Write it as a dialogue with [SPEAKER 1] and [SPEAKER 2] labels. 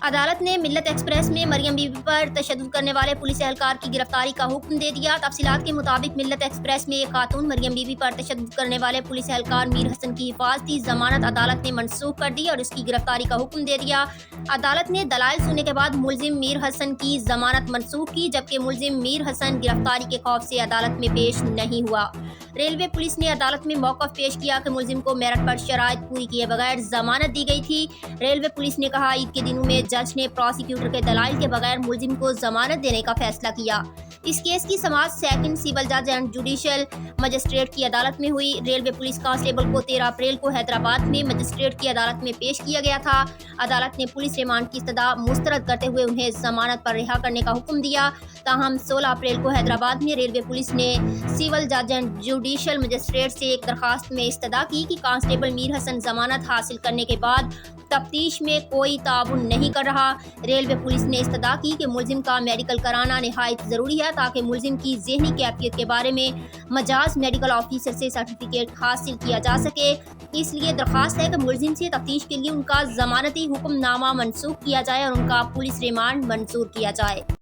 [SPEAKER 1] अदालत ने मिल्लत एक्सप्रेस में मरियम बीबी पर तशद्दुद करने वाले पुलिस एहलकार की गिरफ्तारी का हुक्म दे दिया। तफसीलात के मुताबिक मिल्लत एक्सप्रेस में एक खातून मरियम बीबी पर तशद्दुद करने वाले पुलिस एहलकार मीर हसन की हिफाजती जमानत अदालत ने मनसूख कर दी और उसकी गिरफ्तारी का हुक्म दे दिया। अदालत ने दलाइल सुनने के बाद मुलजिम मीर हसन की जमानत मनसूख की, जबकि मुलजिम मीर हसन गिरफ्तारी के खौफ से अदालत में पेश नहीं हुआ। रेलवे पुलिस ने अदालत में मौक़िफ़ पेश किया कि मुलजिम को मेरठ पर शराइत पूरी किए बगैर जमानत दी गई थी। रेलवे पुलिस ने कहा, ईद के दिनों में जज ने प्रोसिक्यूटर के दलाइल के बगैर मुलजिम को जमानत देने का फैसला किया। इस केस की समाअत सेकंड सिविल जज एंड जुडिशल मजिस्ट्रेट की अदालत में हुई। रेलवे पुलिस कांस्टेबल को 13 अप्रैल को हैदराबाद में मजिस्ट्रेट की अदालत में पेश किया गया था। अदालत ने पुलिस रिमांड की इस्तदा मुस्तरद करते हुए उन्हें जमानत पर रिहा करने का हुक्म दिया। ताहम 16 अप्रैल को हैदराबाद में रेलवे पुलिस ने सिविल जज एंड जुडिशल मजिस्ट्रेट से एक दरखास्त में इस्तदा की कि कांस्टेबल मीर हसन जमानत हासिल करने के बाद तफ्तीश में कोई ताउन नहीं कर रहा। रेलवे पुलिस ने इस्तदा की कि मुलजिम का मेडिकल कराना निहायत ज़रूरी है ताकि मुलजिम की ज़हनी कैफियत के बारे में मजाज मेडिकल ऑफिसर से सर्टिफिकेट हासिल किया जा सके। इसलिए दरख्वास्त है कि मुलजिम से तफ्तीश के लिए उनका जमानती हुक्मनामा मनसूख किया जाए और उनका पुलिस रिमांड मंजूर किया जाए।